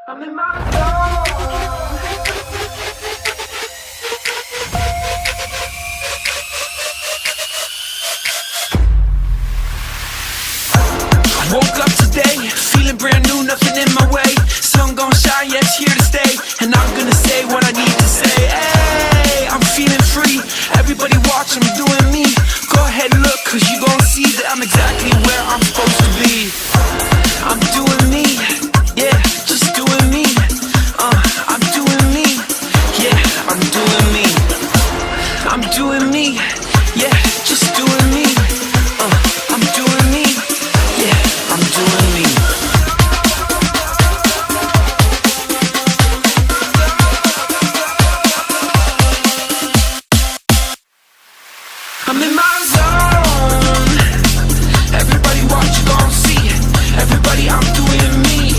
I'm in my zone. I woke up today, feeling brand new, nothing in my way. Sun gon' shine, yeah, it's here to stay. And I'm gonna say what I need to say. Hey, I'm feeling free. Everybody watch, I'm doing me. Go ahead and look, cause you gon' see that I'm exactly where I'm supposed to be. I'm doing me, yeah, just doing me. I'm doing me, yeah, I'm doing me. I'm doing me, yeah, just doing me. I'm doing me, yeah, I'm doing me. I'm in my zone. Everybody watch, you gon' see. Everybody, I'm doing me.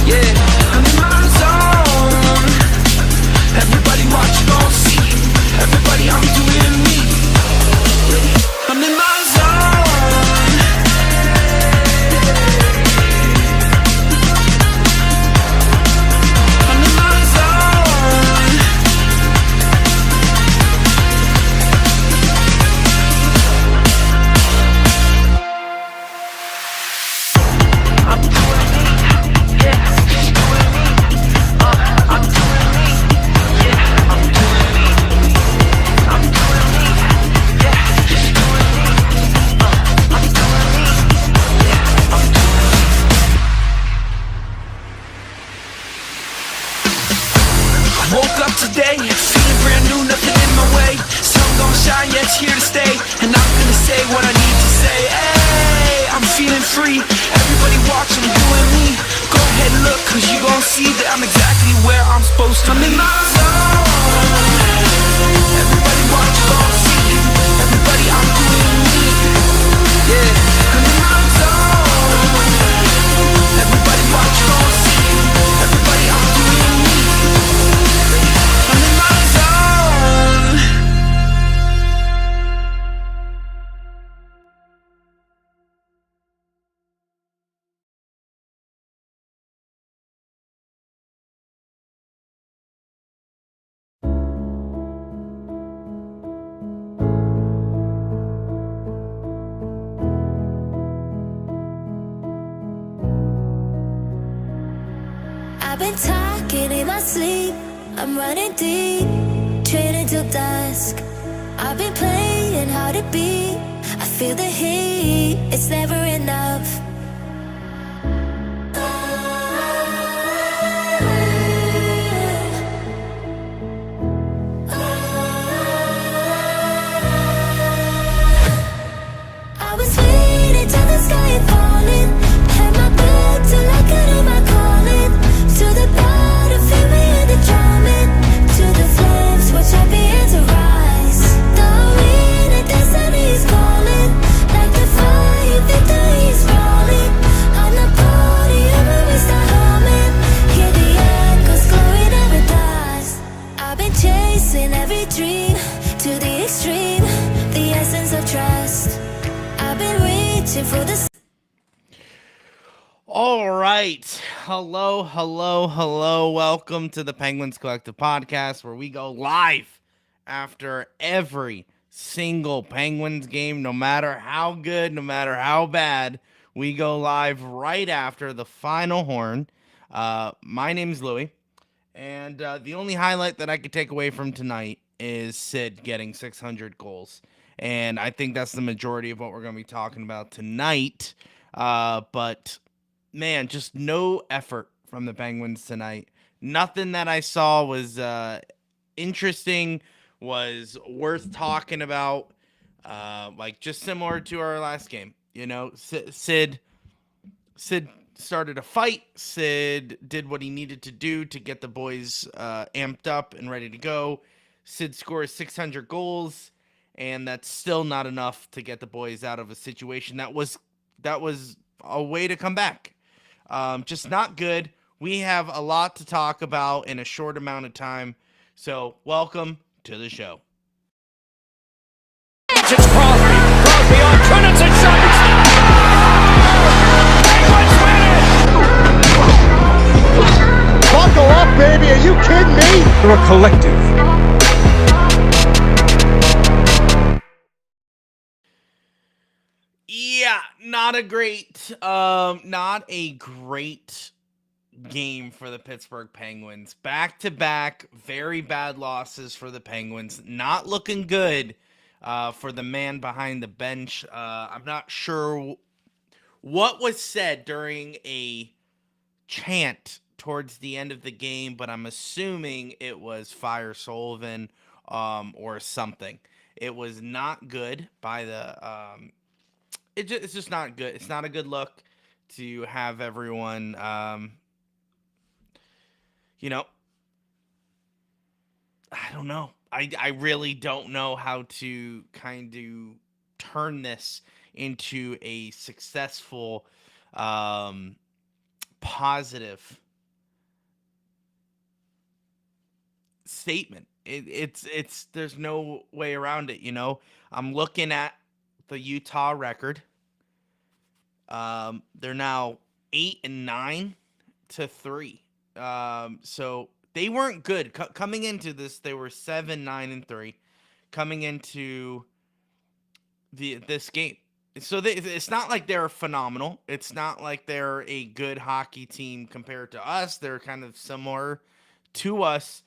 Yeah, I'm in my zone. Everybody watch, you gon' see. Everybody, I'm doing me. I'm in my zone. I'm in my zone. I'm doing me, yeah, just doing me. I'm doing me, yeah, I'm doing me. I'm doing me, yeah, just doing me. I'm doing me, yeah, I'm doing me. I woke up today, feeling brand new, nothing in my way. Sun gon' shine, yeah, it's here to stay. And I'm gonna say what I need to say. Hey, I'm feeling free. Everybody watch, I'm doing me. Go ahead and look, cause you gon' see that I'm exactly where I'm supposed to be. I'm in my zone. Everybody watch, you gon' see. Everybody, I'm doing me. Yeah, I'm in my zone. Everybody watch, you gon' see. Everybody, I'm doing me. I'm in my zone. I've been talking in my sleep, I'm running deep, training till dusk. I've been playing hard to beat, I feel the heat, it's never enough. I was waiting till the sky had fallen, had my back till I couldn't my calling. To the bottom, feel me in the drumming. To the flames, we're champions to rise. The arena, destiny is calling. Like the fire, victory is rolling. On the podium, when we start humming. Hear the echoes, glory never dies. I've been chasing every dream to the extreme, the essence of trust. I've been reaching for the All right. Hello, hello, hello. Welcome to the Penguins Collective Podcast, where we go live after every single Penguins game, no matter how good, no matter how bad. We go live right after the final horn. My name's Louie, and the only highlight that I could take away from tonight is Sid getting 600 goals. And I think that's the majority of what we're going to be talking about tonight. But man, just no effort from the Penguins tonight. Nothing that I saw was interesting, was worth talking about. Like just similar to our last game, you know. Sid started a fight. Sid did what he needed to do to get the boys amped up and ready to go. Sid scores 600 goals, and that's still not enough to get the boys out of a situation that was a way to come back. Just not good. We have a lot to talk about in a short amount of time. So welcome to the show. It's Crosby on Trinity shot. Penguins win it! We're a collective. Yeah, not a great game for the Pittsburgh Penguins. Back-to-back very bad losses for the Penguins. Not looking good for the man behind the bench. I'm not sure what was said during a chant towards the end of the game, but I'm assuming it was Fire Sullivan or something. It was not good by the it's just not good. It's not a good look to have everyone you know, I don't know. I really don't know how to kind of turn this into a successful positive statement. It's there's no way around it, you know. I'm looking at the Utah record. They're now 8-9-3. So they weren't good coming into this. They were 7-9-3 coming into this game. So it's not like they're phenomenal. It's not like they're a good hockey team compared to us. They're kind of similar to us.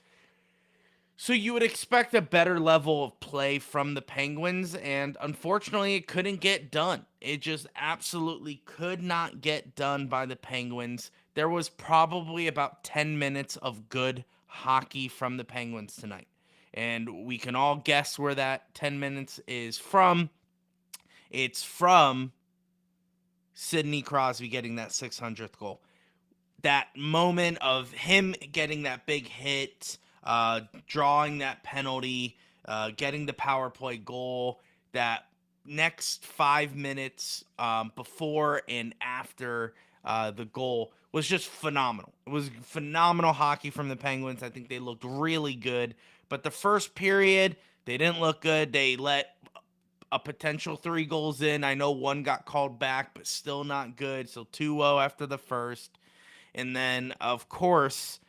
So you would expect a better level of play from the Penguins, and unfortunately, it couldn't get done. It just absolutely could not get done by the Penguins. There was probably about 10 minutes of good hockey from the Penguins tonight, and we can all guess where that 10 minutes is from. It's from Sidney Crosby getting that 600th goal. That moment of him getting that big hit, drawing that penalty, getting the power play goal, that next 5 minutes before and after the goal was just phenomenal. It was phenomenal hockey from the Penguins. I think they looked really good. But the first period, they didn't look good. They let a potential 3 goals in. I know one got called back, but still not good. So 2-0 after the first. And then, of course,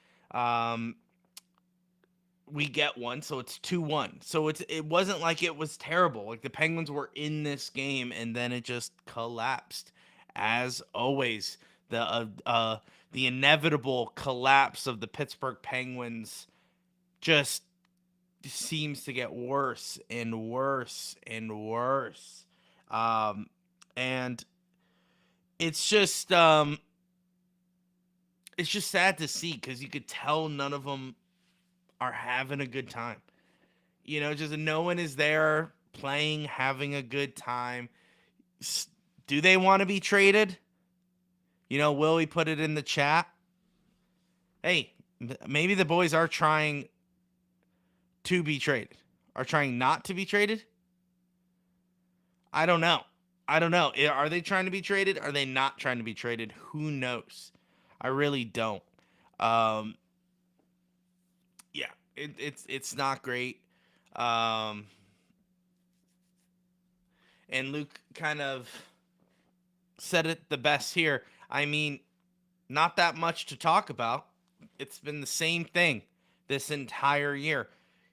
we get one, so it's 2-1. So it wasn't like it was terrible. Like the Penguins were in this game, and then it just collapsed. As always, the inevitable collapse of the Pittsburgh Penguins just seems to get worse and worse and worse. And it's just sad to see because you could tell none of them are having a good time. You know, just no one is there playing, having a good time. Do they want to be traded? You know, Willie put it in the chat. Hey, maybe the boys are trying to be traded. Are trying not to be traded? I don't know. Are they trying to be traded? Are they not trying to be traded? Who knows? I really don't. Yeah, it's not great. And Luke kind of said it the best here. I mean, not that much to talk about. It's been the same thing this entire year.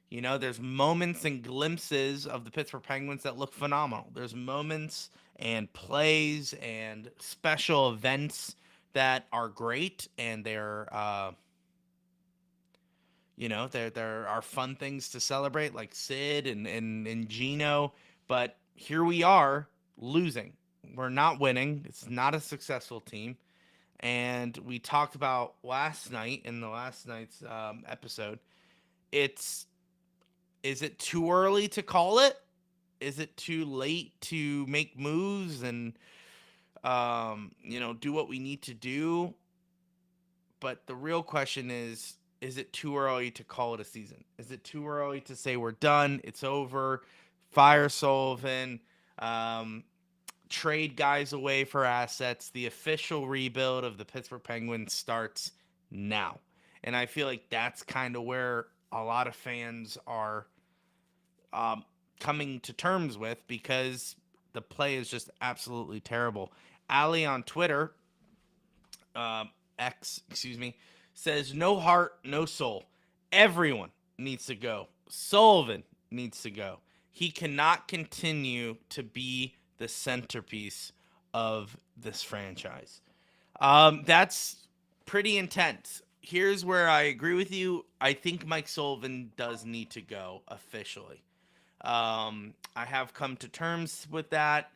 You know, there's moments and glimpses of the Pittsburgh Penguins that look phenomenal. There's moments and plays and special events that are great, and they're you know, there are fun things to celebrate, like Sid and Gino. But here we are losing. We're not winning. It's not a successful team. And we talked about last night in the last night's episode. Is it too early to call it? Is it too late to make moves and you know, do what we need to do? But the real question is it too early to call it a season? Is it too early to say we're done? It's over. Fire Sullivan. Trade guys away for assets. The official rebuild of the Pittsburgh Penguins starts now. And I feel like that's kind of where a lot of fans are coming to terms with, because the play is just absolutely terrible. Ali on Twitter, X, excuse me, says, no heart, no soul. Everyone needs to go. Sullivan needs to go. He cannot continue to be the centerpiece of this franchise. That's pretty intense. Here's where I agree with you. I think Mike Sullivan does need to go officially. I have come to terms with that.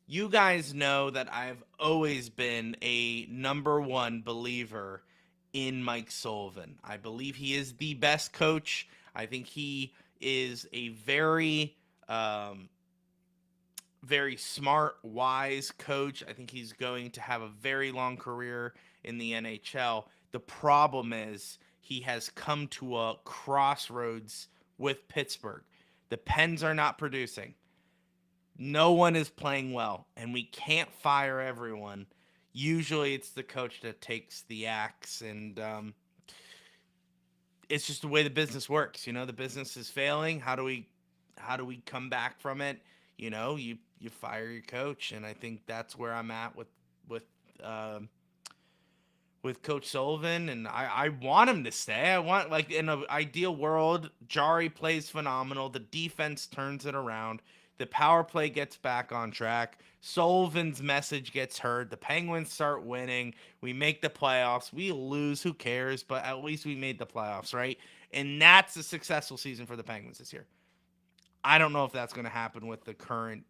You guys know that I've always been a number one believer in Mike Sullivan. I believe he is the best coach. I think he is a very smart, wise coach. I think he's going to have a very long career in the NHL. The problem is he has come to a crossroads with Pittsburgh. The Pens are not producing. No one is playing well, and we can't fire everyone. Usually it's the coach that takes the axe, and it's just the way the business works. The business is failing. How do we come back from it? You fire your coach, and I think that's where I'm at with Coach Sullivan, and I want him to stay. I want, like, in an ideal world, Jari plays phenomenal. The defense turns it around. The power play gets back on track. Sullivan's message gets heard. The Penguins start winning. We make the playoffs. We lose. Who cares? But at least we made the playoffs, right? And that's a successful season for the Penguins this year. I don't know if that's going to happen with the current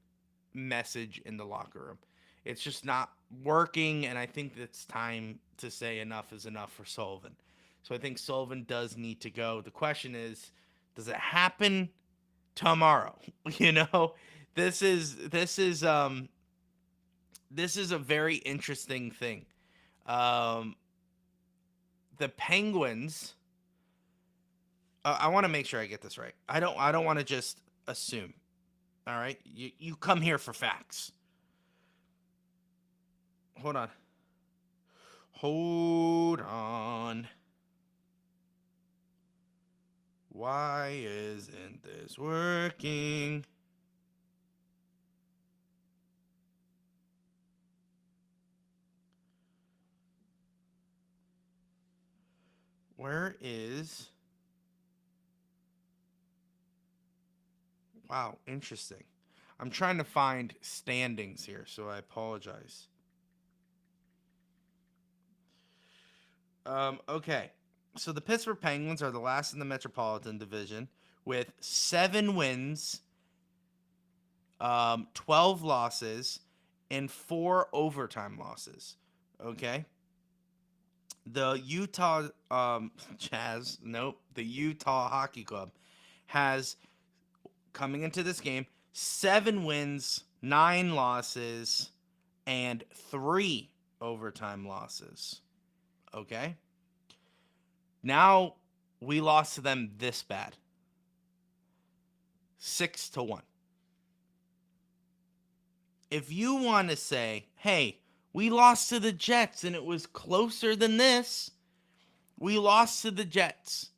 message in the locker room. It's just not working, and I think it's time to say enough is enough for Sullivan. So I think Sullivan does need to go. The question is, does it happen tomorrow? This is a very interesting thing. The Penguins. I want to make sure I get this right. I don't want to just assume. All right, you come here for facts. Hold on. Why isn't this working? Where is... Wow, interesting. I'm trying to find standings here, so I apologize. Okay. So the Pittsburgh Penguins are the last in the Metropolitan Division with 7 wins, 12 losses, and 4 overtime losses. Okay. The Utah Jazz, the Utah Hockey Club has, coming into this game, 7 wins, 9 losses, and 3 overtime losses. Okay? Now we lost to them this bad. 6-1. If you want to say, hey, we lost to the Jets and it was closer than this, we lost to the Jets.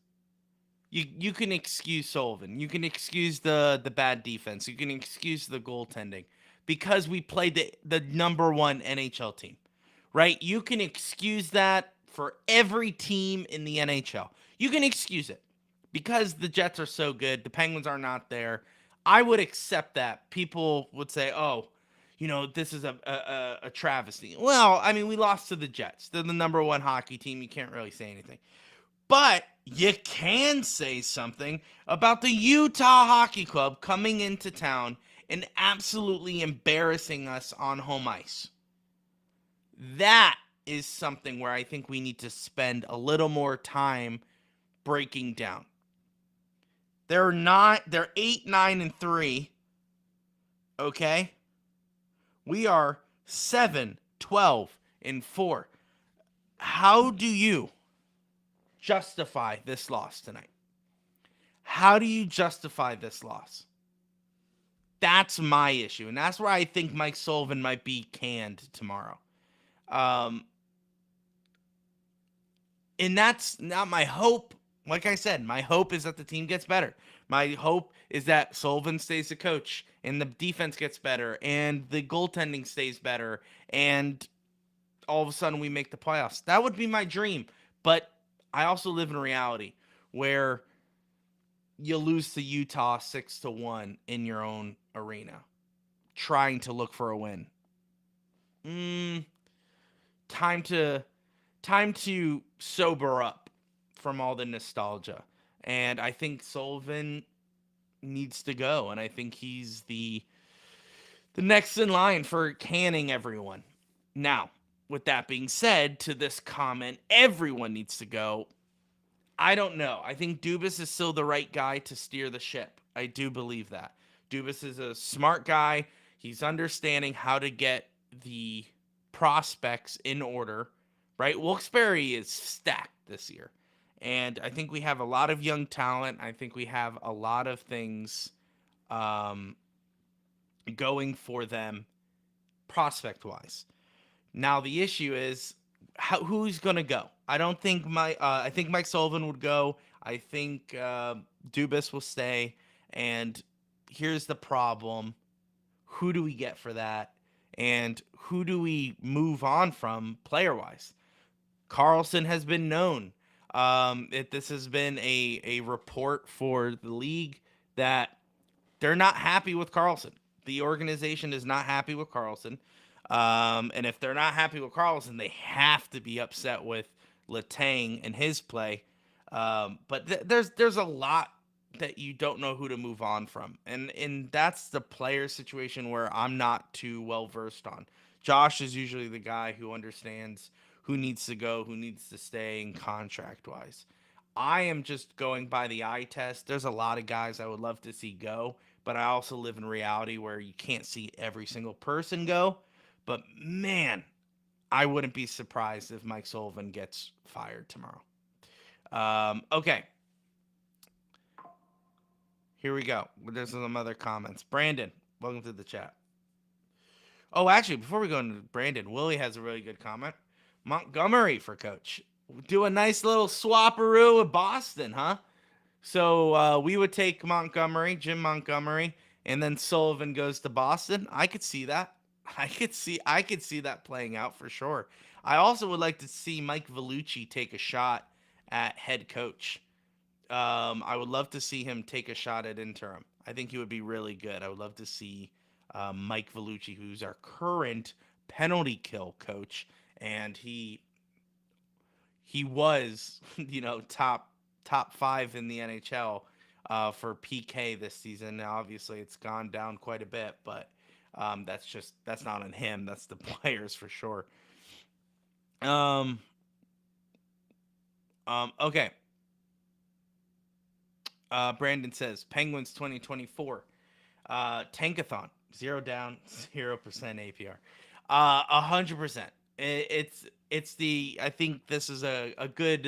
You can excuse Sullivan. You can excuse the bad defense. You can excuse the goaltending because we played the number 1 NHL team, right? You can excuse that for every team in the NHL. You can excuse it because the Jets are so good. The Penguins are not there. I would accept that. People would say, oh, this is a travesty. Well, I mean, we lost to the Jets. They're the number 1 hockey team. You can't really say anything. But you can say something about the Utah Hockey Club coming into town and absolutely embarrassing us on home ice. That is something where I think we need to spend a little more time breaking down. They're 8, 9, and 3. Okay? We are 7, 12, and 4. How do you justify this loss tonight? How do you justify this loss? That's my issue, and that's where I think Mike Sullivan might be canned tomorrow. And that's not my hope. Like I said, my hope is that the team gets better. My hope is that Sullivan stays the coach and the defense gets better and the goaltending stays better and all of a sudden we make the playoffs. That would be my dream. But I also live in reality where you lose to Utah 6-1 in your own arena, trying to look for a win. Time to sober up from all the nostalgia. And I think Sullivan needs to go, and I think he's the next in line for canning everyone. Now, with that being said, to this comment, everyone needs to go. I don't know. I think Dubas is still the right guy to steer the ship. I do believe that. Dubas is a smart guy. He's understanding how to get the prospects in order, right? Wilkes-Barre is stacked this year. And I think we have a lot of young talent. I think we have a lot of things going for them prospect-wise. Now, the issue is who's going to go? I don't think I think Mike Sullivan would go. I think Dubas will stay. And here's the problem. Who do we get for that? And who do we move on from player-wise? Carlson has been known. This has been a report for the league that they're not happy with Carlson. The organization is not happy with Carlson. And if they're not happy with Carlson, they have to be upset with Letang and his play. But there's a lot that you don't know who to move on from. And that's the player situation where I'm not too well versed on. Josh is usually the guy who understands who needs to go, who needs to stay, and contract-wise. I am just going by the eye test. There's a lot of guys I would love to see go, but I also live in reality where you can't see every single person go. But, man, I wouldn't be surprised if Mike Sullivan gets fired tomorrow. Okay. Here we go. There's some other comments. Brandon, welcome to the chat. Oh, actually, before we go into Brandon, Willie has a really good comment. Montgomery for coach. Do a nice little swapperoo with Boston, huh? So we would take Jim Montgomery, and then Sullivan goes to Boston. I could see that. I could see that playing out for sure. I also would like to see Mike Vellucci take a shot at head coach. I would love to see him take a shot at interim. I think he would be really good. I would love to see Mike Vellucci, who's our current penalty kill coach, and he was, top 5 in the NHL for PK this season. Now, obviously, it's gone down quite a bit, but that's not on him. That's the players for sure. Okay. Brandon says Penguins 2024 tankathon, 0 down, 0% APR, 100%. It's the, I think this is a good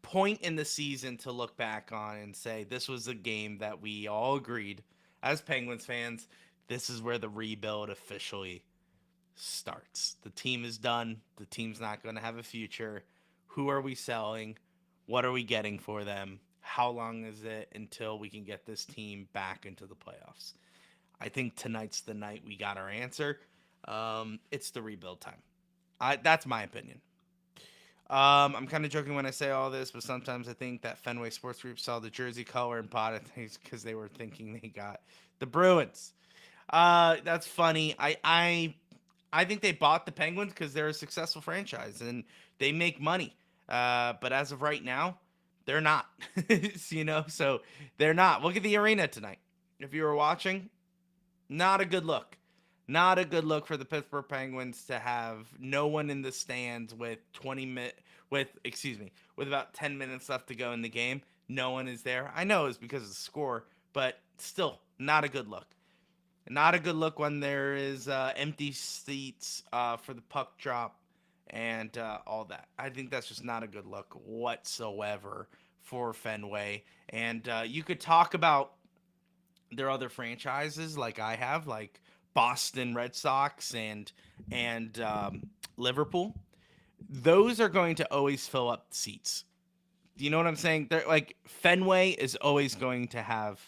point in the season to look back on and say this was a game that we all agreed as Penguins fans. This is where the rebuild officially starts. The team is done. The team's not going to have a future. Who are we selling? What are we getting for them? How long is it until we can get this team back into the playoffs? I think tonight's the night we got our answer. It's the rebuild time. That's my opinion. I'm kind of joking when I say all this, but sometimes I think that Fenway Sports Group saw the jersey color and bought it because they were thinking they got the Bruins. That's funny. I think they bought the Penguins because they're a successful franchise and they make money. But as of right now, they're not. So they're not. Look at the arena tonight. If you were watching, not a good look. Not a good look for the Pittsburgh Penguins to have no one in the stands with about 10 minutes left to go in the game. No one is there. I know it's because of the score, but still not a good look. Not a good look when there is empty seats for the puck drop and all that. I think that's just not a good look whatsoever for Fenway. And you could talk about their other franchises like I have, like Boston Red Sox and Liverpool. Those are going to always fill up seats. You know what I'm saying? They're like Fenway is always going to have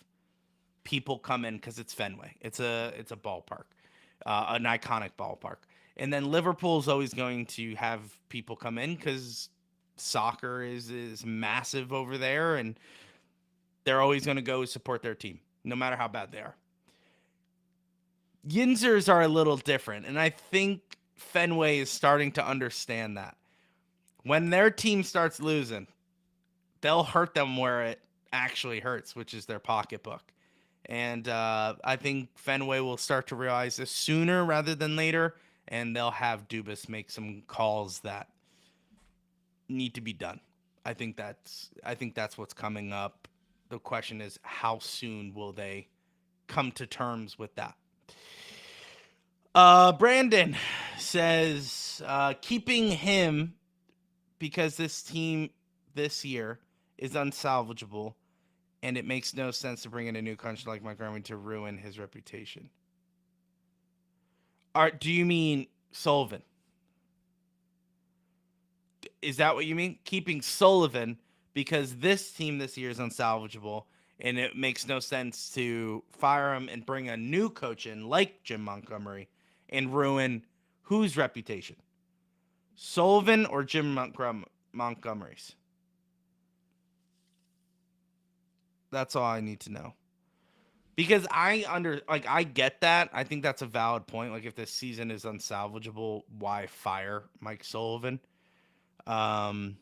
people come in because it's Fenway. It's a ballpark, an iconic ballpark. And then Liverpool is always going to have people come in because soccer is massive over there, and they're always going to go support their team, no matter how bad they are. Yinzers are a little different, and I think Fenway is starting to understand that. When their team starts losing, they'll hurt them where it actually hurts, which is their pocketbook. And I think Fenway will start to realize this sooner rather than later, and they'll have Dubas make some calls that need to be done. I think that's what's coming up. The question is, how soon will they come to terms with that? Brandon says keeping him because this team this year is unsalvageable, and it makes no sense to bring in a new coach like Montgomery to ruin his reputation. Do you mean Sullivan? Is that what you mean? Keeping Sullivan because this team this year is unsalvageable, and it makes no sense to fire him and bring a new coach in like Jim Montgomery and ruin whose reputation? Sullivan or Jim Montgomery's? That's all I need to know. Because I get that. I think that's a valid point. Like, if this season is unsalvageable, why fire Mike Sullivan? But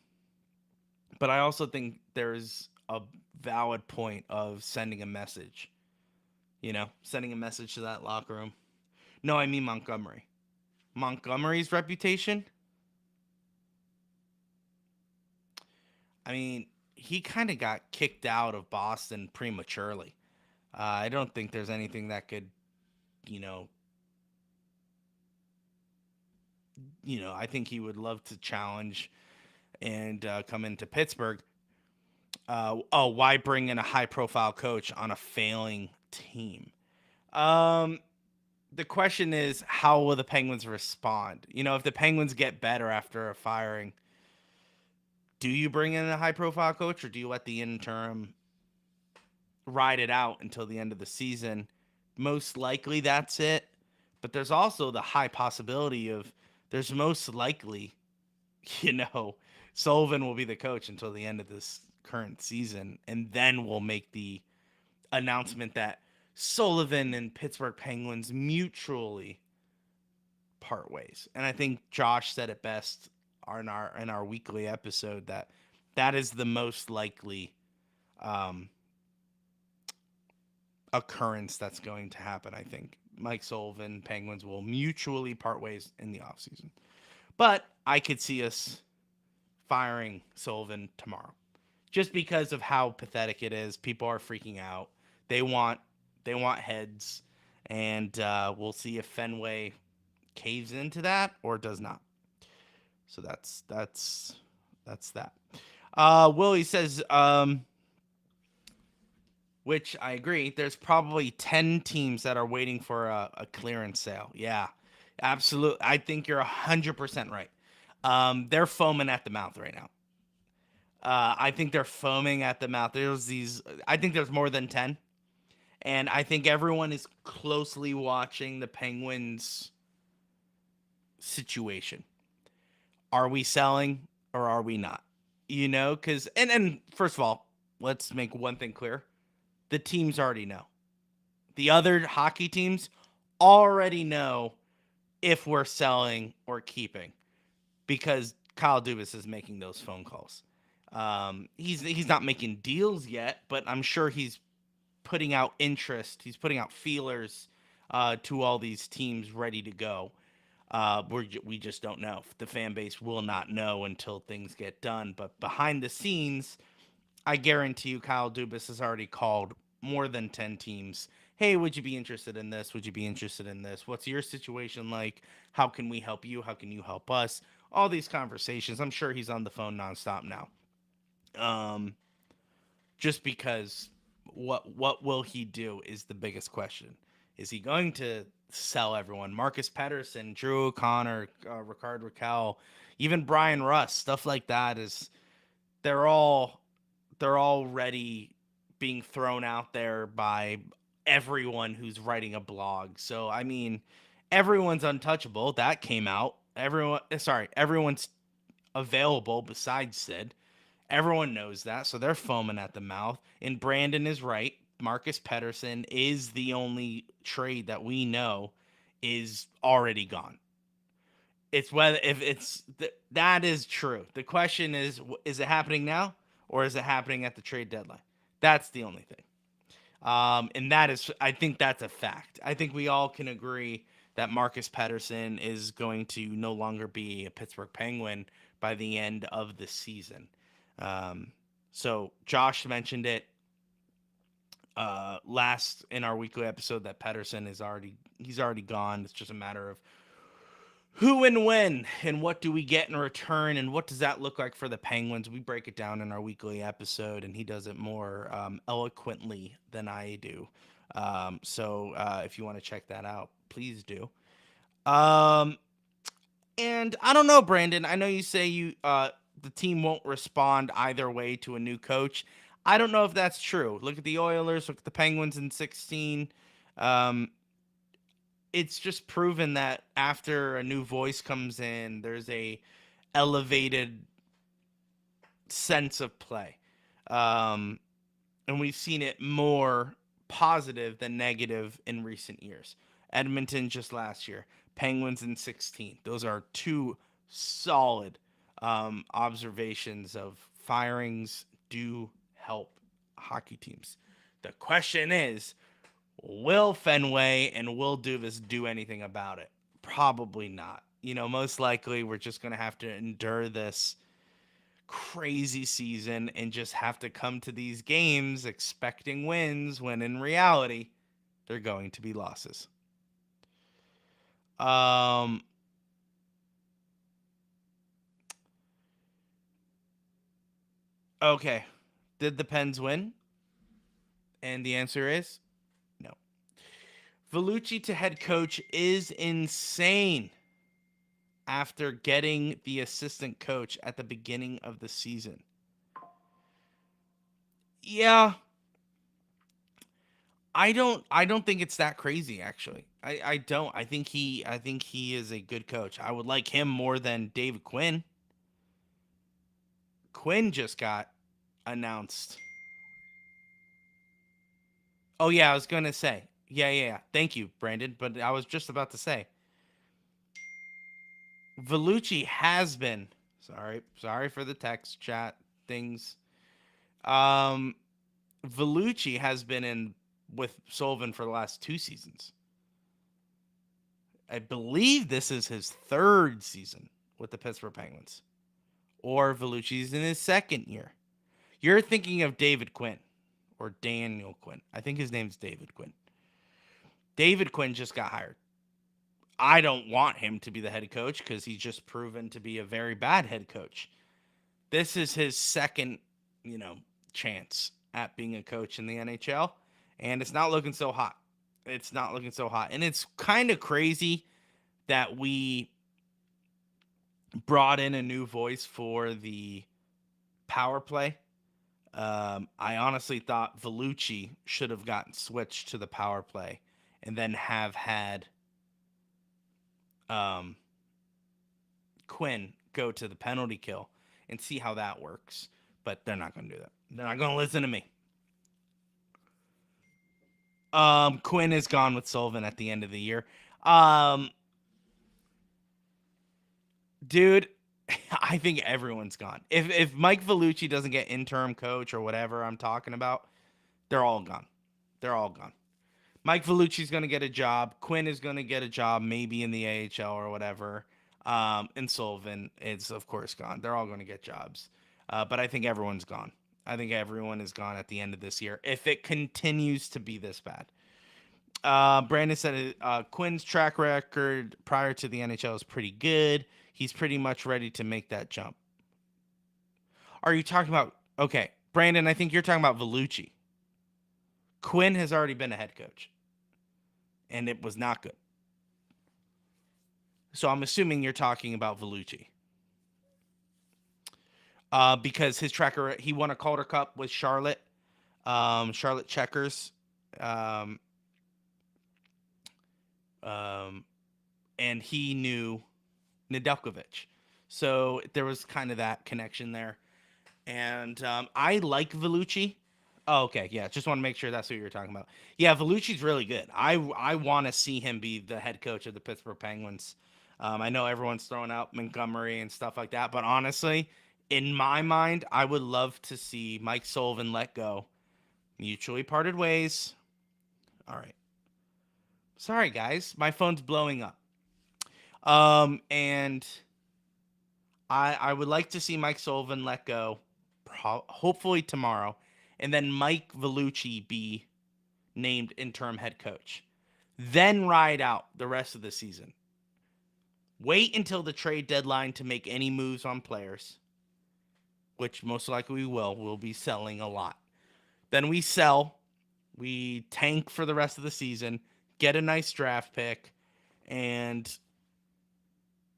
I also think there's a valid point of sending a message. Sending a message to that locker room. No, I mean Montgomery. Montgomery's reputation? I mean, he kind of got kicked out of Boston prematurely. I don't think there's anything that could, I think he would love to challenge and come into Pittsburgh. Why bring in a high-profile coach on a failing team? The question is, how will the Penguins respond? If the Penguins get better after a firing, do you bring in a high-profile coach, or do you let the interim ride it out until the end of the season? Most likely that's it. But there's also the high possibility of there's most likely, Sullivan will be the coach until the end of this current season, and then we'll make the announcement that Sullivan and Pittsburgh Penguins mutually part ways. And I think Josh said it best in our weekly episode that is the most likely occurrence that's going to happen. I think Mike Sullivan, Penguins will mutually part ways in the offseason. But I could see us firing Sullivan tomorrow just because of how pathetic it is. People are freaking out. They want heads, and we'll see if Fenway caves into that or does not. So that's that. Willie says, which I agree, there's probably 10 teams that are waiting for a clearance sale. Yeah, absolutely. I think you're 100% right. They're foaming at the mouth right now. I think they're foaming at the mouth. I think there's more than 10. And I think everyone is closely watching the Penguins situation. Are we selling or are we not? Because, and first of all, let's make one thing clear. The teams already know. The other hockey teams already know if we're selling or keeping, because Kyle Dubas is making those phone calls. He's not making deals yet, but I'm sure he's putting out interest. He's putting out feelers to all these teams ready to go. We just don't know. The fan base will not know until things get done. But behind the scenes, I guarantee you Kyle Dubas has already called more than 10 teams. Hey, would you be interested in this? Would you be interested in this? What's your situation like? How can we help you? How can you help us? All these conversations. I'm sure he's on the phone nonstop now. Just because what will he do is the biggest question. Is he going to sell everyone? Marcus Pettersson, Drew O'Connor, Rickard Rakell, even Brian Rust, stuff like that they're already being thrown out there by everyone who's writing a blog. So, I mean, everyone's untouchable. That came out. Everyone's available besides Sid. Everyone knows that, so they're foaming at the mouth. And Brandon is right. Marcus Pettersson is the only trade that we know is already gone. It's whether if it's that is true. The question is it happening now or is it happening at the trade deadline? That's the only thing. And that is, I think that's a fact. I think we all can agree that Marcus Pettersson is going to no longer be a Pittsburgh Penguin by the end of the season. So Josh mentioned it last in our weekly episode that Pettersson he's already gone. It's just a matter of who and when and what do we get in return and what does that look like for the Penguins. We break it down in our weekly episode and he does it more eloquently than I do. So if you want to check that out, please do. And I don't know, Brandon, I know you say the team won't respond either way to a new coach. I don't know if that's true. Look at the Oilers, look at the Penguins in 16. It's just proven that after a new voice comes in, there's a elevated sense of play. And we've seen it more positive than negative in recent years. Edmonton just last year, Penguins in 16. Those are two solid observations of firings do help hockey teams. The question is, will Fenway and will Dubas do anything about it? Probably not. Most likely we're just going to have to endure this crazy season and just have to come to these games expecting wins when in reality they're going to be losses. Okay. Did the Pens win? And the answer is no. Vellucci to head coach is insane after getting the assistant coach at the beginning of the season. Yeah. I don't think it's that crazy actually. I don't. I think he is a good coach. I would like him more than David Quinn. Quinn just got announced. Oh yeah, I was going to say. Yeah. Thank you, Brandon, but I was just about to say Vellucci has been sorry for the text chat things. Vellucci has been in with Sullivan for the last 2 seasons. I believe this is his 3rd season with the Pittsburgh Penguins. Or Vellucci's in his 2nd year. You're thinking of David Quinn or Daniel Quinn. I think his name's David Quinn. David Quinn just got hired. I don't want him to be the head coach because he's just proven to be a very bad head coach. This is his 2nd, chance at being a coach in the NHL, and it's not looking so hot. And it's kind of crazy that we brought in a new voice for the power play. I honestly thought Vellucci should have gotten switched to the power play and then have had Quinn go to the penalty kill and see how that works. But they're not going to do that. They're not going to listen to me. Quinn is gone with Sullivan at the end of the year. Dude, I think everyone's gone. If Mike Vellucci doesn't get interim coach or whatever I'm talking about, they're all gone. Mike Vellucci's going to get a job. Quinn is going to get a job maybe in the AHL or whatever. And Sullivan is, of course, gone. They're all going to get jobs. But I think everyone's gone. I think everyone is gone at the end of this year if it continues to be this bad. Brandon said Quinn's track record prior to the NHL is pretty good. He's pretty much ready to make that jump. Are you talking about... Okay, Brandon, I think you're talking about Vellucci. Quinn has already been a head coach. And it was not good. So I'm assuming you're talking about Vellucci. Because his tracker, he won a Calder Cup with Charlotte. Charlotte Checkers. And he knew Nedeljkovic. So there was kind of that connection there. And I like Vellucci. Oh, okay. Yeah, just want to make sure that's what you're talking about. Yeah, Vellucci's really good. I want to see him be the head coach of the Pittsburgh Penguins. I know everyone's throwing out Montgomery and stuff like that, but honestly, in my mind, I would love to see Mike Sullivan let go. Mutually parted ways. All right. Sorry, guys. My phone's blowing up. And I would like to see Mike Sullivan let go, hopefully tomorrow, and then Mike Vellucci be named interim head coach. Then ride out the rest of the season. Wait until the trade deadline to make any moves on players, which most likely we will. We'll be selling a lot. Then we sell. We tank for the rest of the season, get a nice draft pick, and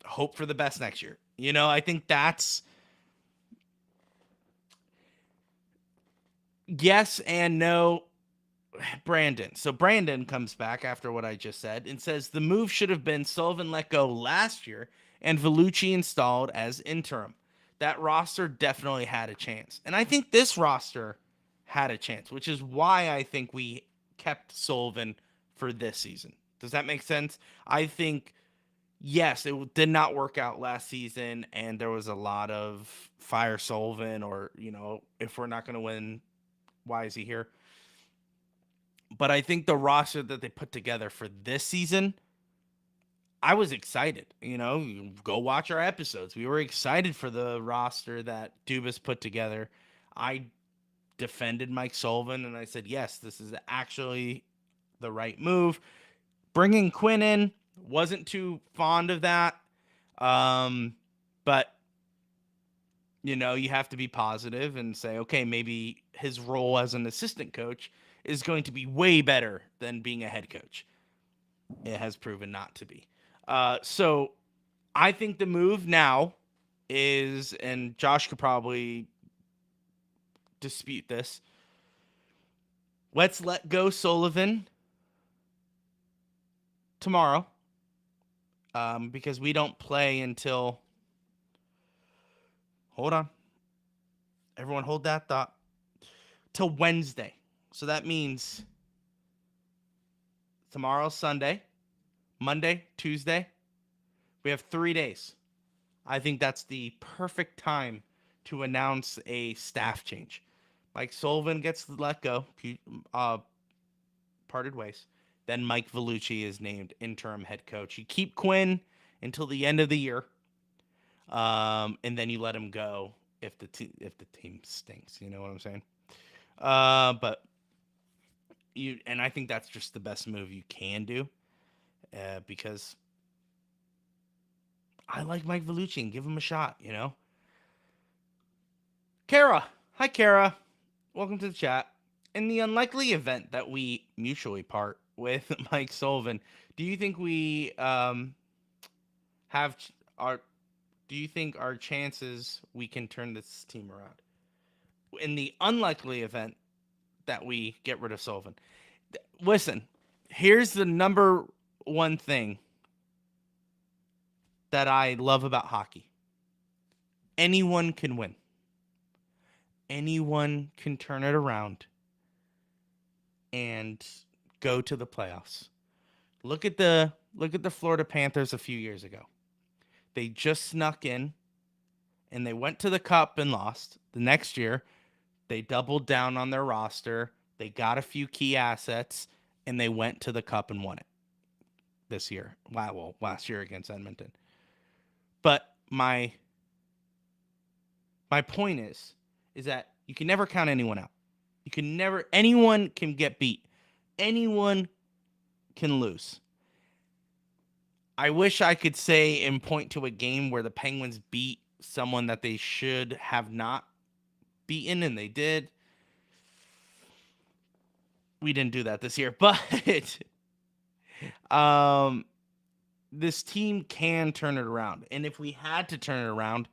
hope for the best next year. You know, I think that's yes and no. Brandon. So Brandon comes back after what I just said and says the move should have been Sullivan let go last year and Vellucci installed as interim. That roster definitely had a chance. And I think this roster had a chance, which is why I think we kept Sullivan for this season. Does that make sense? I think, yes, it did not work out last season, and there was a lot of fire Sullivan, or, you know, if we're not going to win, why is he here? But I think the roster that they put together for this season, I was excited. You know, you go watch our episodes. We were excited for the roster that Dubas put together. I defended Mike Sullivan, and I said, yes, this is actually the right move. Bringing Quinn in, wasn't too fond of that. But, you know, you have to be positive and say, okay, maybe his role as an assistant coach is going to be way better than being a head coach. It has proven not to be. So I think the move now is, and Josh could probably dispute this, let's let go Sullivan tomorrow, because we don't play until, hold on, everyone hold that thought, till Wednesday. So that means tomorrow's Sunday, Monday, Tuesday. We have 3 days. I think that's the perfect time to announce a staff change. Mike Sullivan gets let go, parted ways. Then Mike Vellucci is named interim head coach. You keep Quinn until the end of the year, and then you let him go if the team stinks. You know what I'm saying? But and I think that's just the best move you can do, because I like Mike Vellucci and give him a shot, you know? Kara. Hi, Kara. Welcome to the chat. In the unlikely event that we mutually part with Mike Sullivan, do you think we do you think our chances we can turn this team around? In the unlikely event that we get rid of Sullivan. Listen, here's the number one thing that I love about hockey. Anyone can win. Anyone can turn it around and go to the playoffs. Look at the Florida Panthers a few years ago. They just snuck in and they went to the Cup and lost. The next year, they doubled down on their roster. They got a few key assets, and they went to the Cup and won it this year. Well, last year against Edmonton. But my point is that you can never count anyone out. Anyone can get beat. Anyone can lose. I wish I could say and point to a game where the Penguins beat someone that they should have not beaten, and they did. We didn't do that this year, but this team can turn it around. And if we had to turn it around,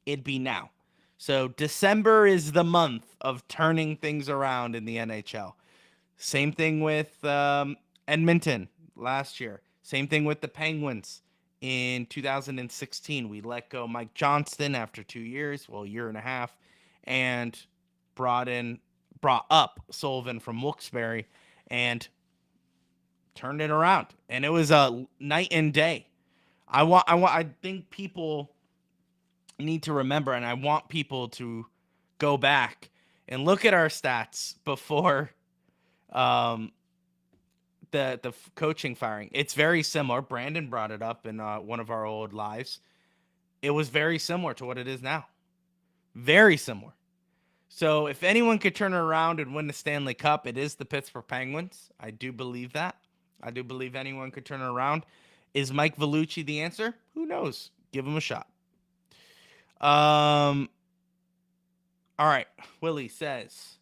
it'd be now. So December is the month of turning things around in the NHL. Same thing with Edmonton last year. Same thing with the Penguins In 2016, we let go Mike Johnston after 2 years, well, a year and a half, and brought up Sullivan from Wilkes-Barre and turned it around. And it was a night and day. I think people need to remember, and I want people to go back and look at our stats before the coaching firing. It's very similar. Brandon brought it up in one of our old lives. It was very similar to what it is now. Very similar. So if anyone could turn it around and win the Stanley Cup, it is the Pittsburgh Penguins. I do believe that. I do believe anyone could turn it around. Is Mike Vellucci the answer? Who knows? Give him a shot. All right. Willie says,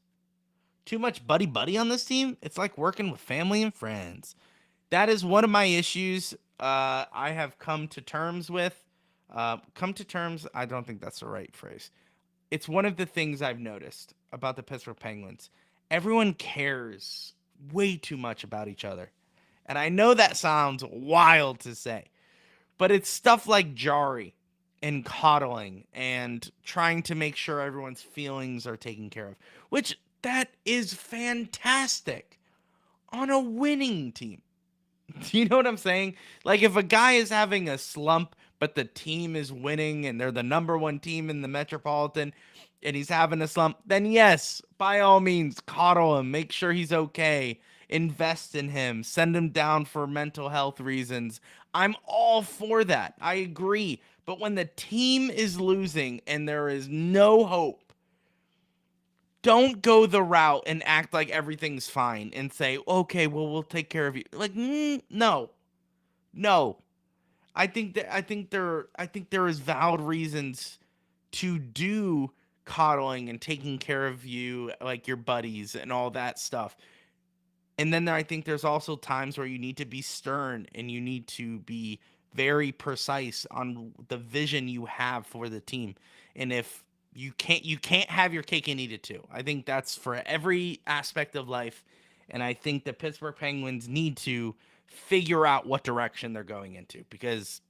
too much buddy-buddy on this team? It's like working with family and friends. That is one of my issues I have come to terms with. I don't think that's the right phrase. It's one of the things I've noticed about the Pittsburgh Penguins. Everyone cares way too much about each other. And I know that sounds wild to say, but it's stuff like Jari and coddling and trying to make sure everyone's feelings are taken care of, which that is fantastic on a winning team. Do you know what I'm saying? Like if a guy is having a slump, but the team is winning and they're the number one team in the Metropolitan and he's having a slump, then yes, by all means, coddle him, make sure he's okay, invest in him, send him down for mental health reasons. I'm all for that. I agree. But when the team is losing and there is no hope, don't go the route and act like everything's fine and say, okay, well, we'll take care of you. Like, no. I think there is valid reasons to do coddling and taking care of you, like your buddies and all that stuff. And then I think there's also times where you need to be stern and you need to be very precise on the vision you have for the team. And if you can't have your cake and eat it too. I think that's for every aspect of life. And I think the Pittsburgh Penguins need to figure out what direction they're going into, because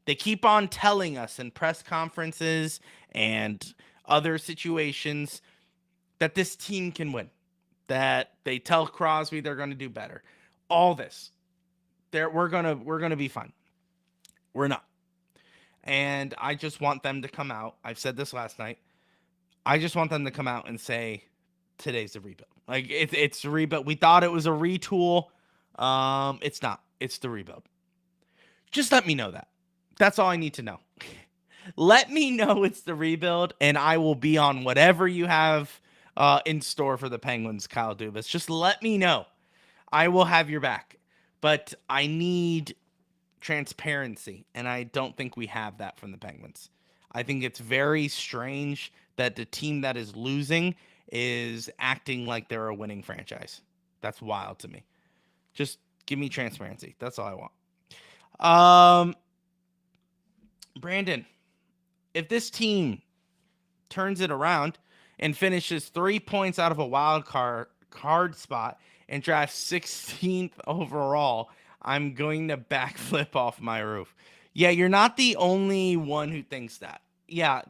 they keep on telling us in press conferences and other situations that this team can win, that they tell Crosby they're going to do better. All this, we're gonna be fine. We're not. And I just want them to come out. I've said this last night. I just want them to come out and say, today's a rebuild. Like it's a rebuild. We thought it was a retool. It's not. It's the rebuild. Just let me know that. That's all I need to know. Let me know it's the rebuild, and I will be on whatever you have in store for the Penguins, Kyle Dubas. Just let me know. I will have your back. But I need transparency, and I don't think we have that from the Penguins. I think it's very strange that the team that is losing is acting like they're a winning franchise. That's wild to me. Just give me transparency. That's all I want. Brandon, if this team turns it around and finishes 3 points out of a wild card spot and drafts 16th overall, I'm going to backflip off my roof. Yeah, you're not the only one who thinks that. Yeah,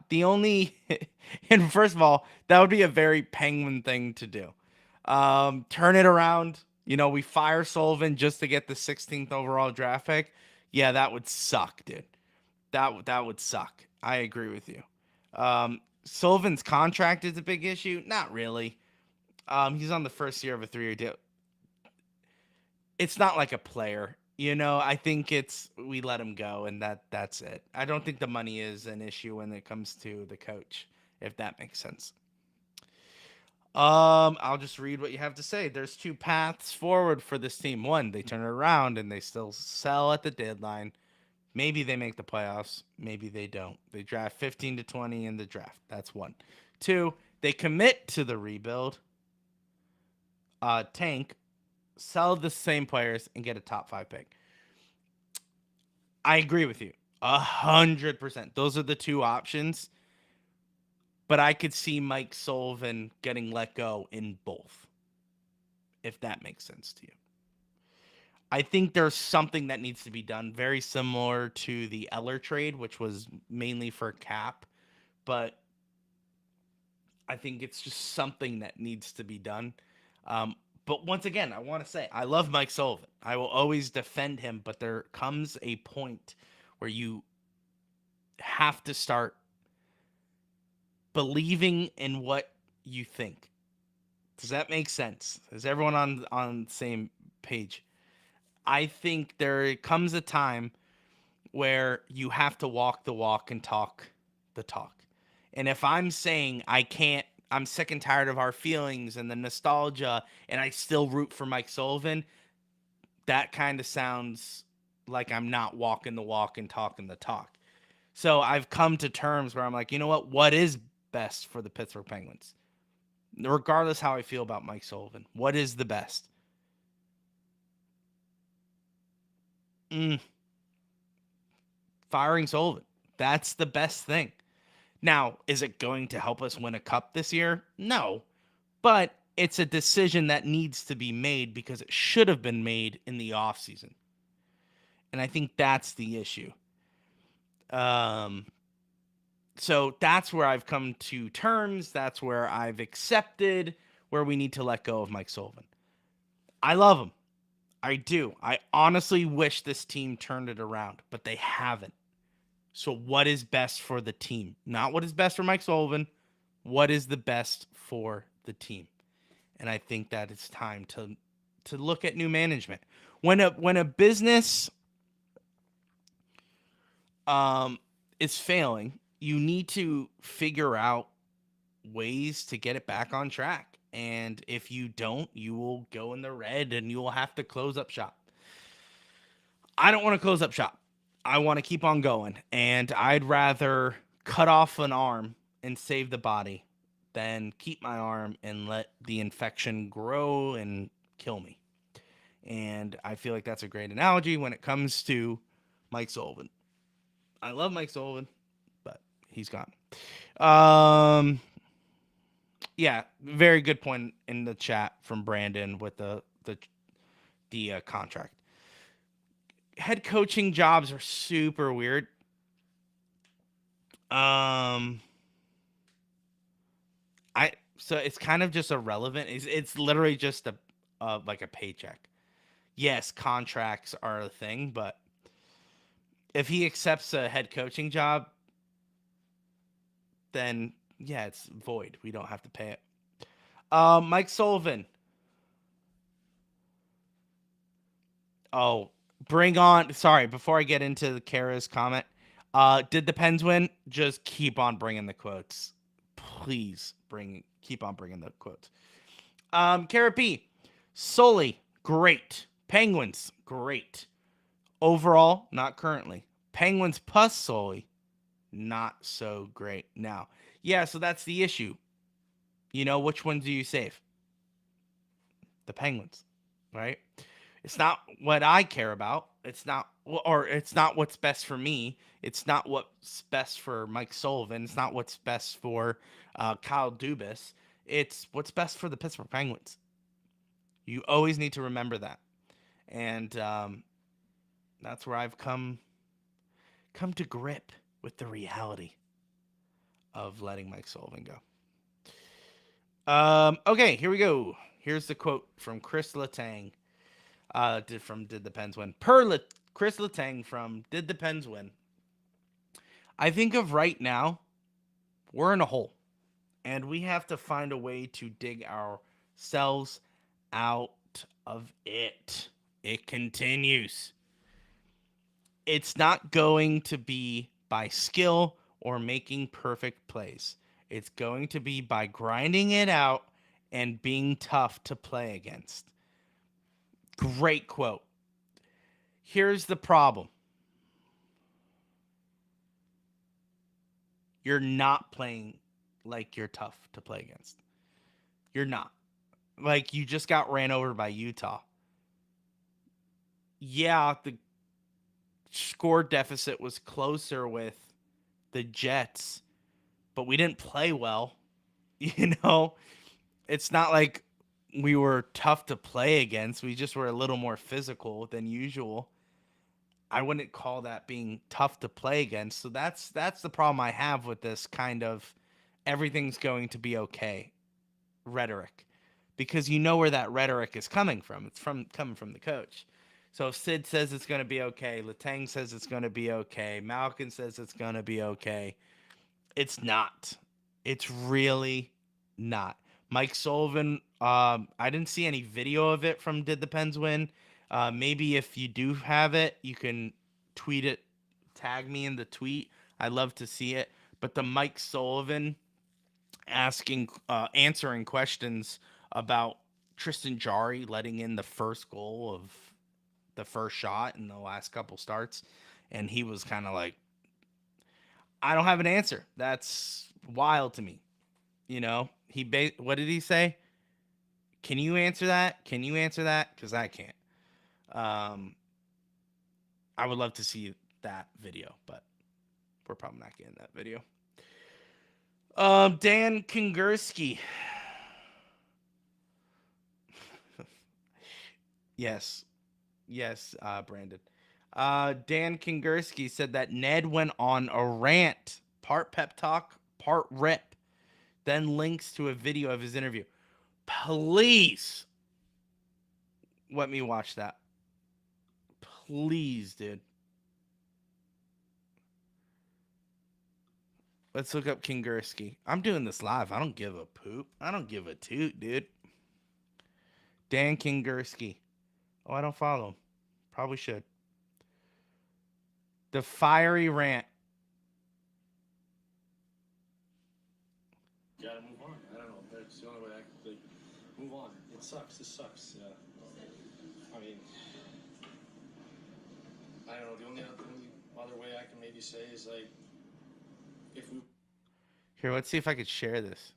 and first of all, that would be a very Penguin thing to do. Turn it around. You know, we fire Sullivan just to get the 16th overall draft pick. Yeah, that would suck, dude. That would suck. I agree with you. Sullivan's contract is a big issue. Not really. He's on the first year of a 3-year deal. It's not like a player, you know. I think we let him go, and that's it. I don't think the money is an issue when it comes to the coach, if that makes sense. I'll just read what you have to say. There's two paths forward for this team. One, they turn it around and they still sell at the deadline. Maybe they make the playoffs. Maybe they don't. They draft 15 to 20 in the draft. That's one. Two, they commit to the rebuild, tank, sell the same players, and get a top 5 pick. I agree with you 100%. Those are the two options. But I could see Mike Sullivan getting let go in both, if that makes sense to you. I think there's something that needs to be done, very similar to the Eller trade, which was mainly for cap, but I think it's just something that needs to be done. But once again, I want to say I love Mike Sullivan. I will always defend him, but there comes a point where you have to start believing in what you think. Does that make sense? Is everyone on the same page? I think there comes a time where you have to walk the walk and talk the talk. And if I'm saying I'm sick and tired of our feelings and the nostalgia, and I still root for Mike Sullivan, that kind of sounds like I'm not walking the walk and talking the talk. So I've come to terms where I'm like, you know what is best for the Pittsburgh Penguins? Regardless how I feel about Mike Sullivan, what is the best? Firing Sullivan. That's the best thing. Now, is it going to help us win a cup this year? No. But it's a decision that needs to be made because it should have been made in the offseason. And I think that's the issue. So that's where I've come to terms. That's where I've accepted where we need to let go of Mike Sullivan. I love him. I do. I honestly wish this team turned it around, but they haven't. So what is best for the team? Not what is best for Mike Sullivan. What is the best for the team? And I think that it's time to look at new management. When a business is failing, you need to figure out ways to get it back on track. And if you don't, you will go in the red and you will have to close up shop. I don't want to close up shop. I want to keep on going. And I'd rather cut off an arm and save the body than keep my arm and let the infection grow and kill me. And I feel like that's a great analogy when it comes to Mike Sullivan. I love Mike Sullivan, but he's gone. Yeah, very good point in the chat from Brandon with the contract. Head coaching jobs are super weird. So it's kind of just irrelevant. It's literally just like a paycheck. Yes, contracts are a thing, but if he accepts a head coaching job, then yeah, it's void. We don't have to pay it. Mike Sullivan. Oh, bring on. Sorry, before I get into Kara's comment, did the Pens win? Just keep on bringing the quotes. Please keep on bringing the quotes. Kara P. Sully, great. Penguins, great. Overall, not currently. Penguins plus Sully, not so great now. Yeah, so that's the issue. You know, which one do you save? The Penguins, right? It's not what I care about. It's not what's best for me. It's not what's best for Mike Sullivan. It's not what's best for Kyle Dubas. It's what's best for the Pittsburgh Penguins. You always need to remember that. And that's where I've come to grip with the reality of letting Mike Sullivan go. Okay, here we go. Here's the quote from Chris Letang. Did the Pens win? Chris Letang from Did the Pens win? I think of right now, we're in a hole. And we have to find a way to dig ourselves out of it. It continues. It's not going to be by skill or making perfect plays. It's going to be by grinding it out and being tough to play against. Great quote. Here's the problem. You're not playing like you're tough to play against. You're not. Like, you just got ran over by Utah. Yeah, the score deficit was closer with the Jets, but we didn't play well. You know, it's not like we were tough to play against. We just were a little more physical than usual. I wouldn't call that being tough to play against. So that's the problem I have with this kind of everything's going to be okay rhetoric, because you know where that rhetoric is coming from. It's coming from the coach. So if Sid says it's going to be okay, Letang says it's going to be okay, Malkin says it's going to be okay, it's not. It's really not. Mike Sullivan, I didn't see any video of it from Did the Pens Win? Maybe if you do have it, you can tweet it, tag me in the tweet. I'd love to see it. But the Mike Sullivan answering questions about Tristan Jarry letting in the first goal of the first shot in the last couple starts, and he was kind of like, I don't have an answer. That's wild to me. You know, what did he say? Can you answer that? Can you answer that? Because I can't. I would love to see that video, but we're probably not getting that video. Dan Kingursky. Yes, Brandon. Dan Kingursky said that Ned went on a rant, part pep talk, part rip, then links to a video of his interview. Please let me watch that. Please, dude. Let's look up Kingursky. I'm doing this live. I don't give a poop. I don't give a toot, dude. Dan Kingursky. Oh, I don't follow him. Probably should. The fiery rant. Gotta move on. I don't know. That's the only way I can like, move on. It sucks. This sucks. Yeah. I mean, I don't know. The only other way I can maybe say is like, if we. Here, let's see if I could share this.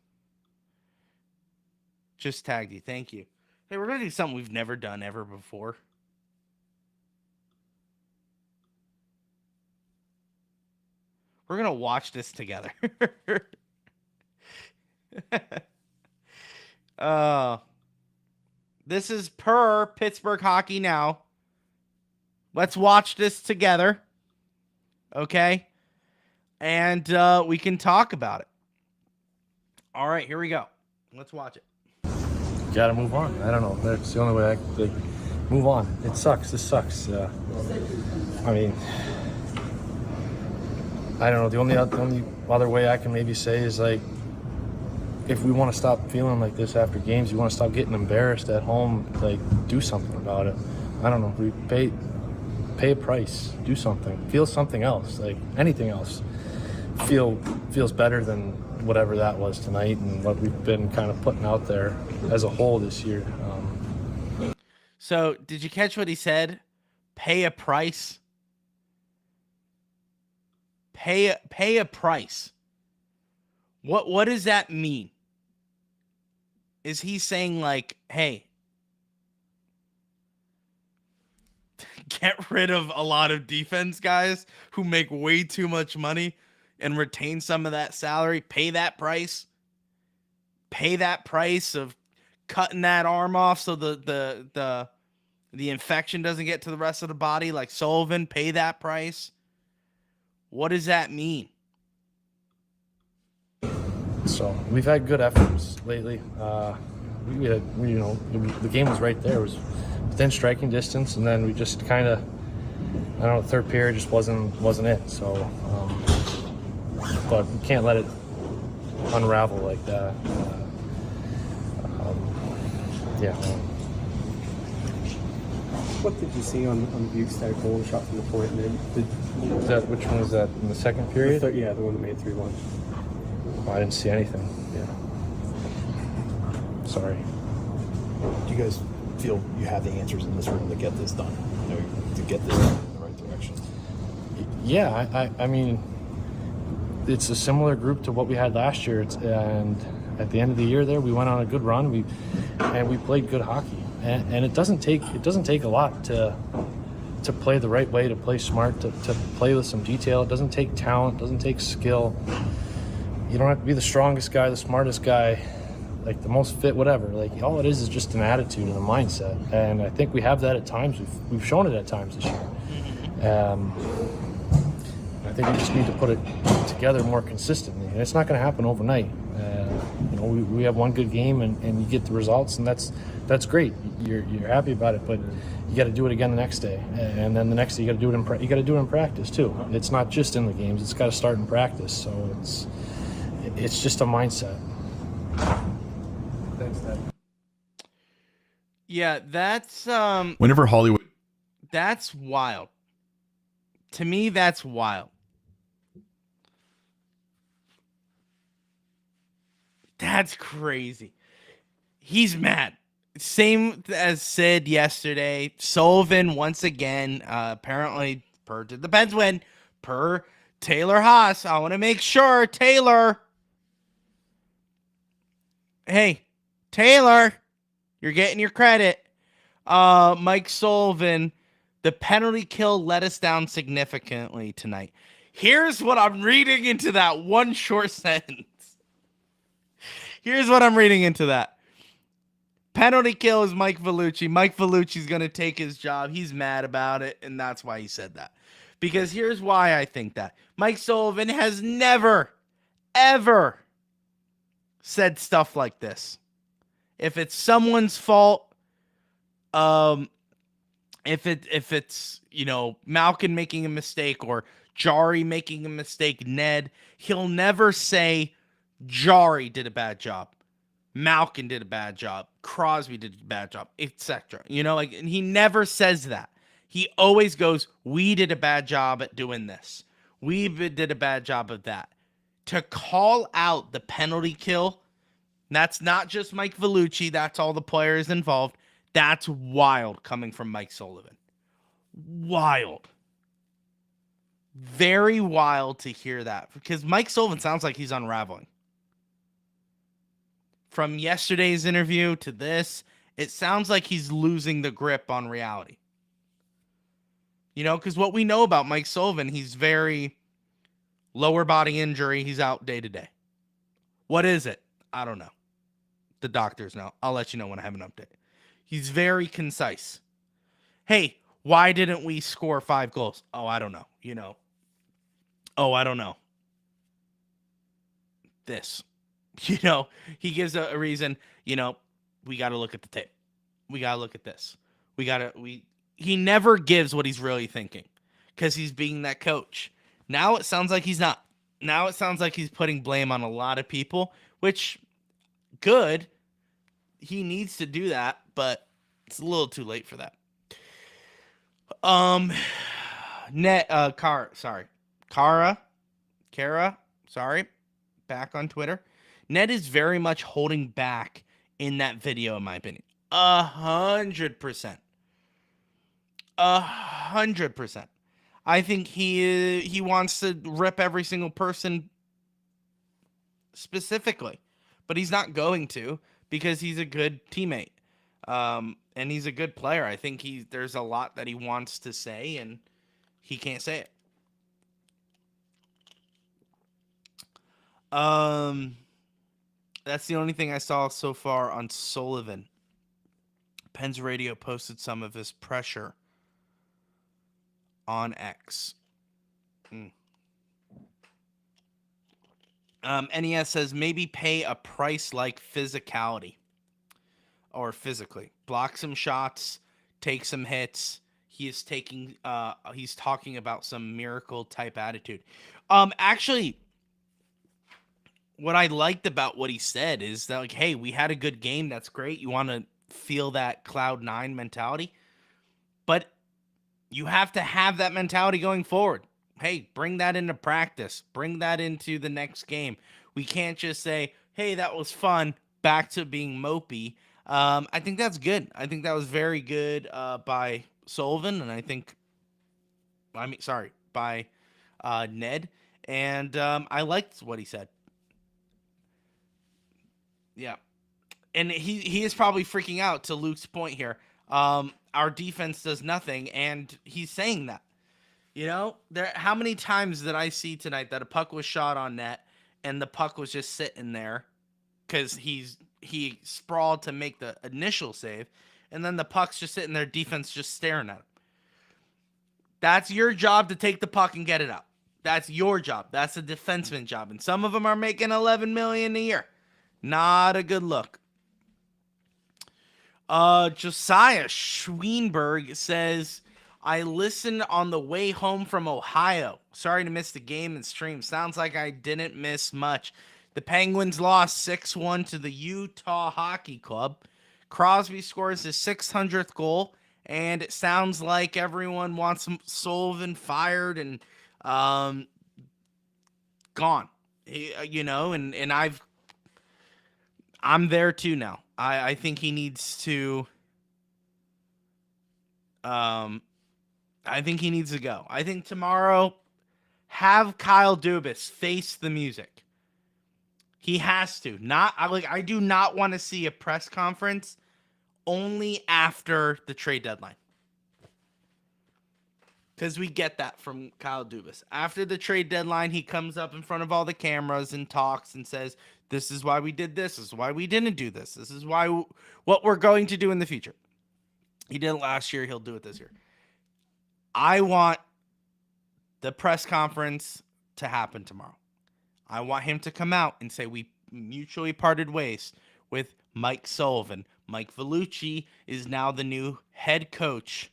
Just tagged you. Thank you. Hey, we're going to do something we've never done ever before. We're going to watch this together. This is per Pittsburgh Hockey Now. Let's watch this together. Okay? And we can talk about it. All right, here we go. Let's watch it. Gotta move on. I don't know. That's the only way I can like, move on. It sucks. This sucks. Yeah. I mean, I don't know. The only other way I can maybe say is like, if we want to stop feeling like this after games, you want to stop getting embarrassed at home, like do something about it. I don't know. We pay a price, do something, feel something else, like anything else. Feels better than whatever that was tonight and what we've been kind of putting out there as a whole this year. So, did you catch what he said? Pay a price. Pay a price. What does that mean? Is he saying like, hey, get rid of a lot of defense guys who make way too much money and retain some of that salary, pay that price of cutting that arm off so the infection doesn't get to the rest of the body, like Sullivan, pay that price? What does that mean? So we've had good efforts lately. The game was right there. It was within striking distance, and then we just kind of, I don't know, the third period just wasn't it. So, but we can't let it unravel like that. What did you see on Bukestad goal shot from the point? Which one was that, in the second period? The one that made 3-1. Oh, I didn't see anything. Yeah. Sorry. Do you guys feel you have the answers in this room to get this done? To get this done in the right direction? Yeah, I mean, it's a similar group to what we had last year. And at the end of the year there, we went on a good run. We played good hockey. And it doesn't take a lot to play the right way, to play smart, to play with some detail. It doesn't take talent, it doesn't take skill. You don't have to be the strongest guy, the smartest guy. like the most fit, whatever. Like all it is just an attitude and a mindset, and I think we have that at times. We've shown it at times this year. I think we just need to put it together more consistently, and it's not going to happen overnight. We have one good game and you get the results, and that's great. You're happy about it, but you got to do it again the next day, and then the next day you got to do it in practice too. It's not just in the games; it's got to start in practice. So it's just a mindset. Thanks, Dad. Yeah, that's Whenever Hollywood, that's wild. To me, that's wild. That's crazy. He's mad. Same as Sid yesterday. Sullivan, once again, apparently, depends when, per Taylor Haas. I want to make sure, Taylor. Hey, Taylor, you're getting your credit. Mike Sullivan, the penalty kill let us down significantly tonight. Here's what I'm reading into that one short sentence. Here's what I'm reading into that. Penalty kill is Mike Vellucci. Mike Vellucci's going to take his job. He's mad about it, and that's why he said that. Because here's why I think that. Mike Sullivan has never, ever said stuff like this. If it's someone's fault, if it's Malkin making a mistake or Jari making a mistake, Ned, he'll never say Jari did a bad job, Malkin did a bad job, Crosby did a bad job, etc. And he never says that. He always goes, we did a bad job at doing this. We did a bad job of that. To call out the penalty kill, that's not just Mike Vellucci, that's all the players involved. That's wild coming from Mike Sullivan. Wild. Very wild to hear that, because Mike Sullivan sounds like he's unraveling. From yesterday's interview to this, it sounds like he's losing the grip on reality. Because what we know about Mike Sullivan, he's very lower body injury. He's out day to day. What is it? I don't know. The doctors know. I'll let you know when I have an update. He's very concise. Hey, why didn't we score 5 goals? Oh, I don't know. Oh, I don't know. This. He gives a reason, we got to look at the tape. We got to look at this. He never gives what he's really thinking because he's being that coach. Now it sounds like he's not. Now it sounds like he's putting blame on a lot of people, which good. He needs to do that, but it's a little too late for that. Kara, back on Twitter. Ned is very much holding back in that video, in my opinion. 100%. 100%. I think he wants to rip every single person specifically, but he's not going to because he's a good teammate. And he's a good player. I think there's a lot that he wants to say, and he can't say it. That's the only thing I saw so far on Sullivan. Pens Radio posted some of his pressure on X. NES says maybe pay a price like physicality. Or physically. Block some shots, take some hits. He's talking about some miracle type attitude. Actually, what I liked about what he said is that, hey, we had a good game. That's great. You want to feel that Cloud 9 mentality. But you have to have that mentality going forward. Hey, bring that into practice. Bring that into the next game. We can't just say, hey, that was fun, back to being mopey. I think that's good. I think that was very good by Sullivan, and by Ned. And I liked what he said. Yeah. And he is probably freaking out, to Luke's point here. Our defense does nothing, and he's saying that. How many times did I see tonight that a puck was shot on net and the puck was just sitting there because he's he sprawled to make the initial save, and then the puck's just sitting there, defense just staring at him. That's your job to take the puck and get it up. That's your job. That's a defenseman job. And some of them are making $11 million a year. Not a good look. Josiah Schweenberg says, I listened on the way home from Ohio. Sorry to miss the game and stream. Sounds like I didn't miss much. The Penguins lost 6-1 to the Utah Hockey Club. Crosby scores his 600th goal, and it sounds like everyone wants Sullivan fired and gone. And I'm there too now. I think he needs to go. I think tomorrow have Kyle Dubas face the music. He has to. I do not want to see a press conference only after the trade deadline. Because we get that from Kyle Dubas. After the trade deadline, he comes up in front of all the cameras and talks and says, this is why we did this. This is why we didn't do this. This is what we're going to do in the future. He did it last year. He'll do it this year. I want the press conference to happen tomorrow. I want him to come out and say we mutually parted ways with Mike Sullivan. Mike Vellucci is now the new head coach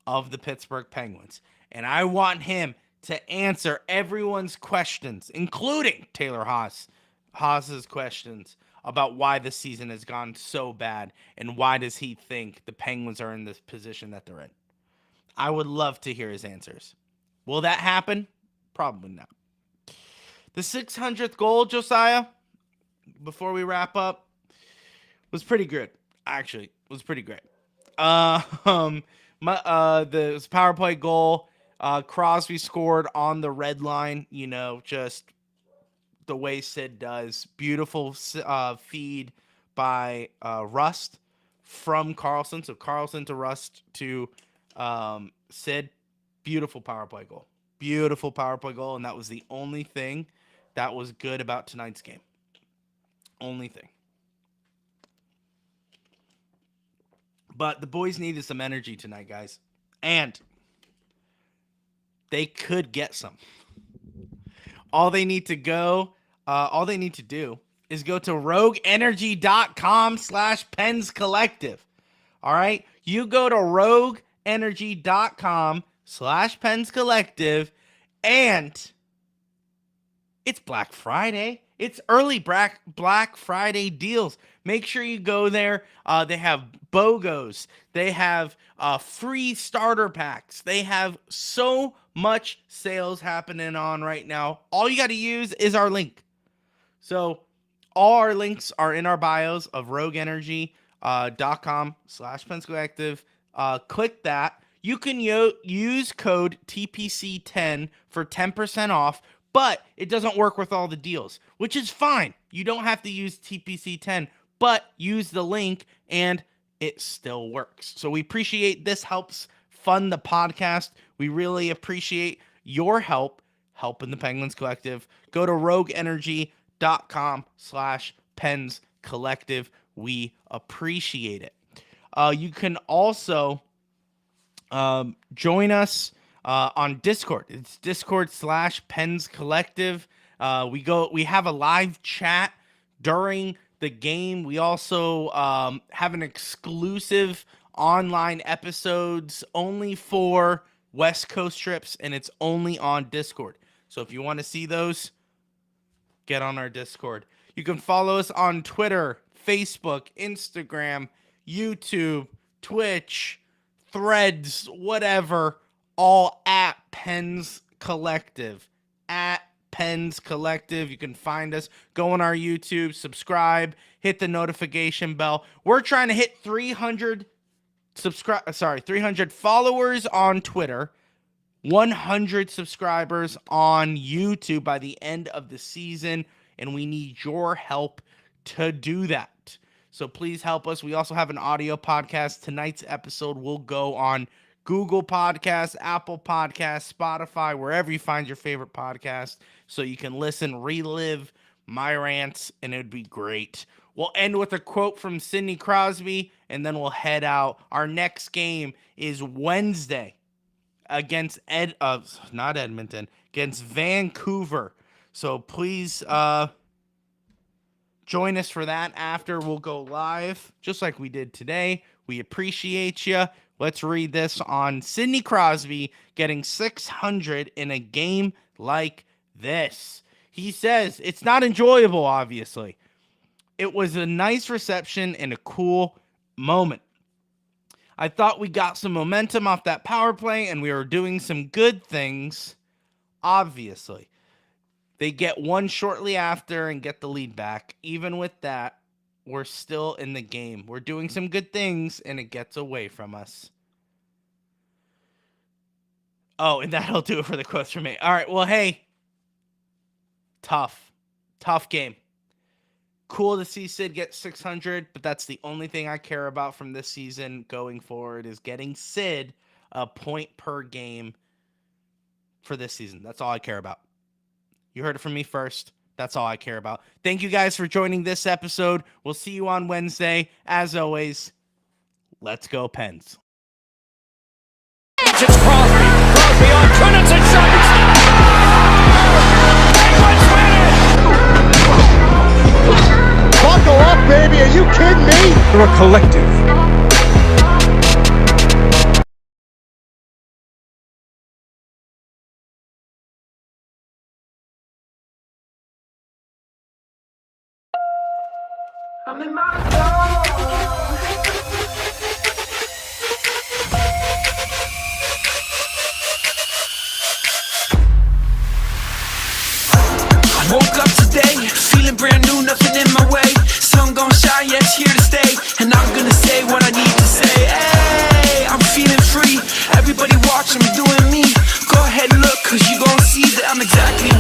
of the Pittsburgh Penguins. And I want him to answer everyone's questions, including Taylor Haas's questions about why the season has gone so bad and why does he think the Penguins are in this position that they're in. I would love to hear his answers. Will that happen? Probably not. The 600th goal, Josiah, before we wrap up, was pretty good. Actually, was pretty great. The power play goal, Crosby scored on the red line, just the way Sid does. Beautiful feed by Rust from Carlson. So Carlson to Rust to Sid. Beautiful power play goal. Beautiful power play goal, and that was the only thing that was good about tonight's game. Only thing. But the boys needed some energy tonight, guys. And they could get some. All they need to do is go to rogueenergy.com/Pens Collective. All right? You go to rogueenergy.com/Pens Collective, and it's Black Friday. It's early Black Friday deals. Make sure you go there. They have BOGOs. They have free starter packs. They have so much sales happening on right now. All you got to use is our link. So all our links are in our bios of rogueenergy.com/Pens Collective. Click that. You can use code TPC10 for 10% off. But it doesn't work with all the deals, which is fine. You don't have to use TPC10, but use the link and it still works. So we appreciate this helps fund the podcast. We really appreciate your help helping the Penguins Collective. Go to rogueenergy.com/Pens Collective. We appreciate it. You can also join us on Discord. It's Discord/Pens Collective. We have a live chat during the game. We also have an exclusive online episodes only for West Coast trips, and it's only on Discord. So if you want to see those, get on our Discord. You can follow us on Twitter, Facebook, Instagram, YouTube, Twitch, Threads, whatever. All at Pens Collective. At Pens Collective. You can find us. Go on our YouTube, subscribe, hit the notification bell. We're trying to hit 300 followers on Twitter, 100 subscribers on YouTube by the end of the season, and we need your help to do that. So please help us. We also have an audio podcast. Tonight's episode will go on Google Podcasts, Apple Podcasts, Spotify, wherever you find your favorite podcast, so you can listen, relive my rants, and it would be great. We'll end with a quote from Sidney Crosby, and then we'll head out. Our next game is Wednesday against against Vancouver. So please join us for that after. We'll go live, just like we did today. We appreciate you. Let's read this on Sidney Crosby getting 600 in a game like this. He says, it's not enjoyable, obviously. It was a nice reception and a cool moment. I thought we got some momentum off that power play, and we were doing some good things, obviously. They get one shortly after and get the lead back. Even with that, we're still in the game. We're doing some good things, and it gets away from us. Oh, and that'll do it for the quotes from me. All right, well, hey. Tough game. Cool to see Sid get 600, but that's the only thing I care about from this season going forward is getting Sid a point per game for this season. That's all I care about. You heard it from me first. That's all I care about. Thank you guys for joining this episode. We'll see you on Wednesday. As always, let's go Pens. It's Crosby. Crosby on Trinidad shot. Penguins win it! Buckle up, baby. Are you kidding me? We're a collective. I'm in my zone. Woke up today, feeling brand new, nothing in my way. Sun gon' shine, yeah, it's here to stay. And I'm gonna say what I need to say. Hey, I'm feeling free. Everybody watching me doing me. Go ahead and look, cause you gon' see that I'm exactly